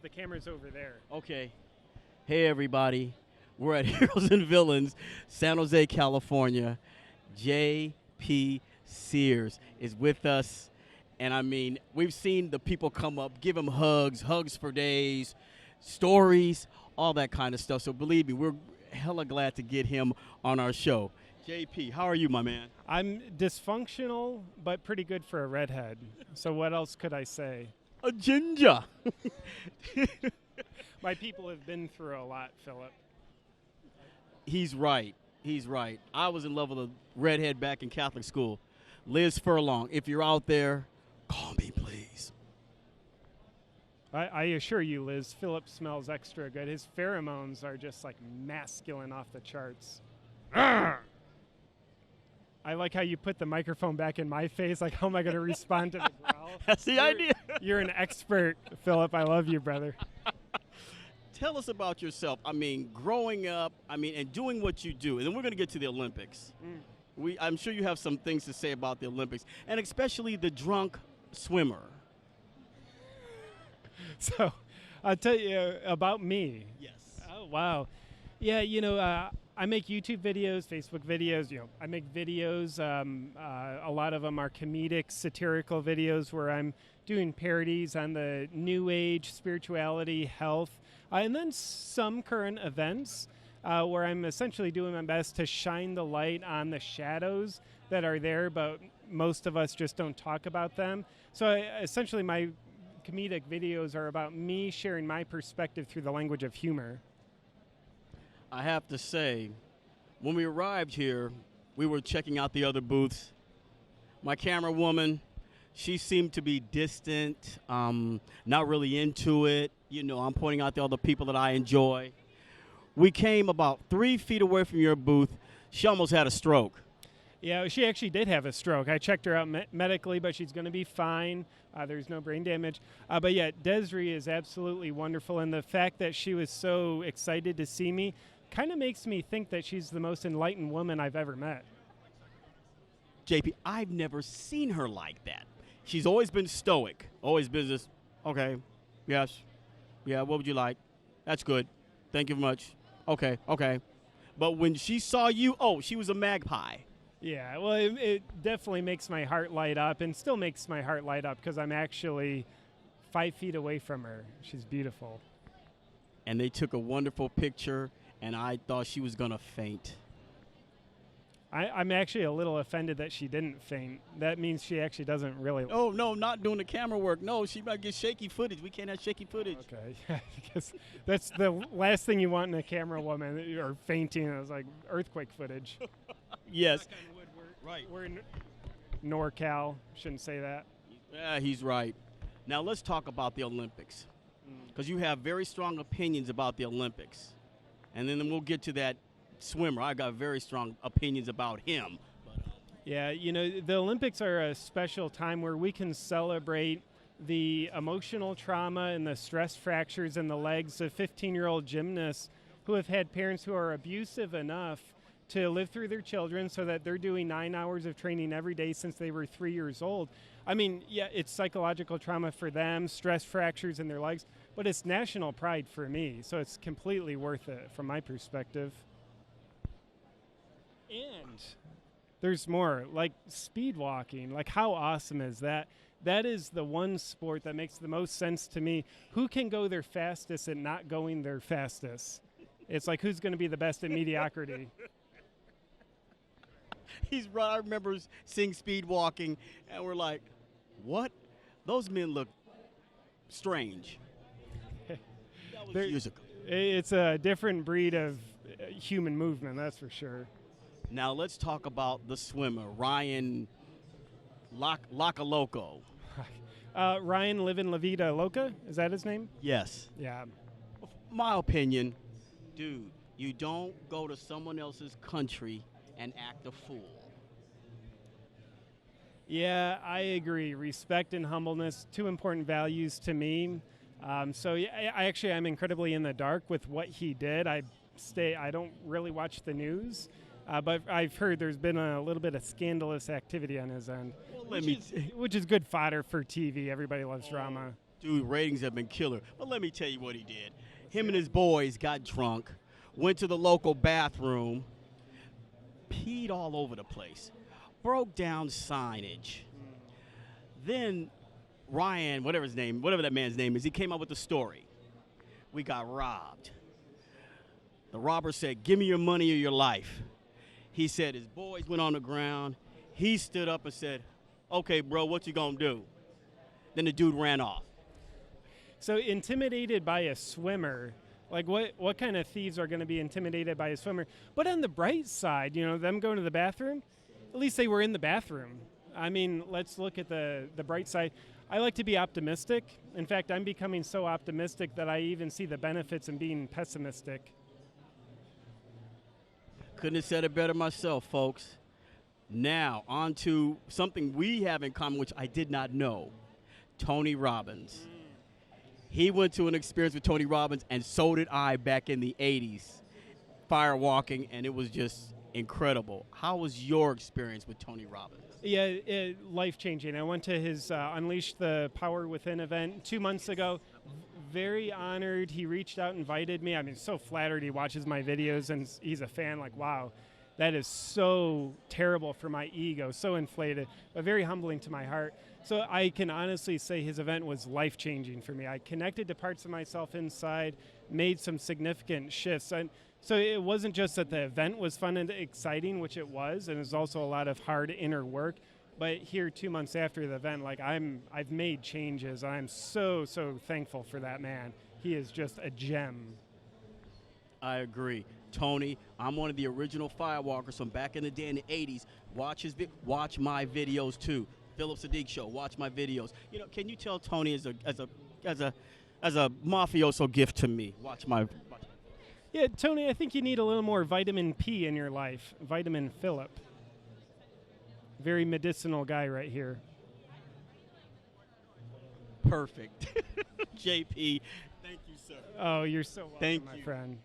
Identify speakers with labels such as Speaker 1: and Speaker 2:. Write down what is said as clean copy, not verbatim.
Speaker 1: The camera's over there.
Speaker 2: Okay. Hey, everybody. We're at Heroes and Villians, San Jose, California. JP Sears is with us. And, I mean, we've seen the people come up, give him hugs for days, stories, all that kind of stuff. So, believe me, we're hella glad to get him on our show. JP, how are you, my man?
Speaker 1: I'm dysfunctional, but pretty good for a redhead. So what else could I say?
Speaker 2: A ginger.
Speaker 1: My people have been through a lot, Philip.
Speaker 2: He's right. He's right. I was in love with a redhead back in Catholic school. Liz Furlong, if you're out there, call me, please.
Speaker 1: I assure you, Liz, Philip smells extra good. His pheromones are just like masculine off the charts. I like how you put the microphone back in my face. Like, how am I going to respond to the growl?
Speaker 2: That's the idea.
Speaker 1: You're an expert, Philip. I love you, brother.
Speaker 2: Tell us about yourself. I mean, growing up, and doing what you do. And then we're going to get to the Olympics. I'm sure you have some things to say about the Olympics, and especially the drunk swimmer.
Speaker 1: So I'll tell you about me.
Speaker 2: Yes.
Speaker 1: Oh, wow. Yeah, I make YouTube videos, Facebook videos. I make videos. A lot of them are comedic, satirical videos where I'm doing parodies on the new age, spirituality, health, and then some current events where I'm essentially doing my best to shine the light on the shadows that are there, but most of us just don't talk about them. So essentially my comedic videos are about me sharing my perspective through the language of humor.
Speaker 2: I have to say, when we arrived here, we were checking out the other booths. My camera woman, she seemed to be distant, not really into it. I'm pointing out the other people that I enjoy. We came about 3 feet away from your booth. She almost had a stroke.
Speaker 1: Yeah, she actually did have a stroke. I checked her out medically, but she's going to be fine. There's no brain damage. But yeah, Desiree is absolutely wonderful. And the fact that she was so excited to see me kind of makes me think that she's the most enlightened woman I've ever met.
Speaker 2: JP, I've never seen her like that. She's always been stoic. Always been this, okay, yes, yeah, what would you like? That's good. Thank you very much. Okay. But when she saw you, she was a magpie.
Speaker 1: Yeah, well, it definitely makes my heart light up, and still makes my heart light up because I'm actually 5 feet away from her. She's beautiful.
Speaker 2: And they took a wonderful picture, and I thought she was going to faint.
Speaker 1: I'm actually a little offended that she didn't faint. That means she actually doesn't really...
Speaker 2: Oh, no, not doing the camera work. No, she might get shaky footage. We can't have shaky footage.
Speaker 1: Okay, yeah, because that's the last thing you want in a camera woman, or fainting. It was like earthquake footage.
Speaker 2: Yes.
Speaker 1: Right. We're in NorCal. Shouldn't say that.
Speaker 2: Yeah, he's right. Now let's talk about the Olympics, because you have very strong opinions about the Olympics, and then we'll get to that swimmer. I got very strong opinions about him.
Speaker 1: Yeah, the Olympics are a special time where we can celebrate the emotional trauma and the stress fractures in the legs of 15-year-old gymnasts who have had parents who are abusive enough to live through their children so that they're doing 9 hours of training every day since they were 3 years old. I mean, yeah, it's psychological trauma for them, stress fractures in their legs, but it's national pride for me, so it's completely worth it from my perspective. And there's more, like speed walking. Like, how awesome is that? That is the one sport that makes the most sense to me. Who can go their fastest and not going their fastest? It's like, who's going to be the best at mediocrity?
Speaker 2: He's right. I remember seeing speed walking, and we're like, what? Those men look strange. That was years ago.
Speaker 1: It's a different breed of human movement, that's for sure.
Speaker 2: Now let's talk about the swimmer, Ryan Lacaloco.
Speaker 1: Ryan Livin' La Vida Loca, is that his name?
Speaker 2: Yes.
Speaker 1: Yeah.
Speaker 2: My opinion, dude, you don't go to someone else's country and act a fool.
Speaker 1: Yeah, I agree. Respect and humbleness, 2 important values to me. So yeah, I'm incredibly in the dark with what he did. I don't really watch the news. But I've heard there's been a little bit of scandalous activity on his end, which is good fodder for TV. Everybody loves drama.
Speaker 2: Dude, ratings have been killer. But let me tell you what he did. Him and his boys got drunk, went to the local bathroom, peed all over the place, broke down signage. Then Ryan, whatever that man's name is, he came up with the story. We got robbed. The robber said, "Give me your money or your life." He said his boys went on the ground. He stood up and said, "Okay, bro, what you gonna do?" Then the dude ran off.
Speaker 1: So intimidated by a swimmer, like what kind of thieves are going to be intimidated by a swimmer? But on the bright side, them going to the bathroom, at least they were in the bathroom. I mean, let's look at the bright side. I like to be optimistic. In fact, I'm becoming so optimistic that I even see the benefits in being pessimistic.
Speaker 2: Couldn't have said it better myself, folks. Now, on to something we have in common, which I did not know. Tony Robbins. He went to an experience with Tony Robbins, and so did I back in the 80s, firewalking, and it was just incredible. How was your experience with Tony Robbins?
Speaker 1: Yeah, life-changing. I went to his Unleash the Power Within event 2 months ago. Very honored. He reached out, invited me. I mean, so flattered. He watches my videos, and he's a fan. Like, wow, that is so terrible for my ego, so inflated, but very humbling to my heart. So I can honestly say his event was life-changing for me. I connected to parts of myself inside, made some significant shifts. And so it wasn't just that the event was fun and exciting, which it was, and it was also a lot of hard inner work. But here, 2 months after the event, I've made changes. I'm so thankful for that man. He is just a gem.
Speaker 2: I agree. Tony, I'm one of the original firewalkers from back in the day in the 80s. Watch my videos too. Phillip Siddiq show. Watch my videos. Can you tell Tony as a mafioso gift to me? Watch my.
Speaker 1: Yeah, Tony, I think you need a little more vitamin P in your life. Vitamin Phillip. Very medicinal guy right here.
Speaker 2: Perfect. JP, thank you, sir.
Speaker 1: Oh, you're so welcome,
Speaker 2: Thank
Speaker 1: my
Speaker 2: you.
Speaker 1: friend.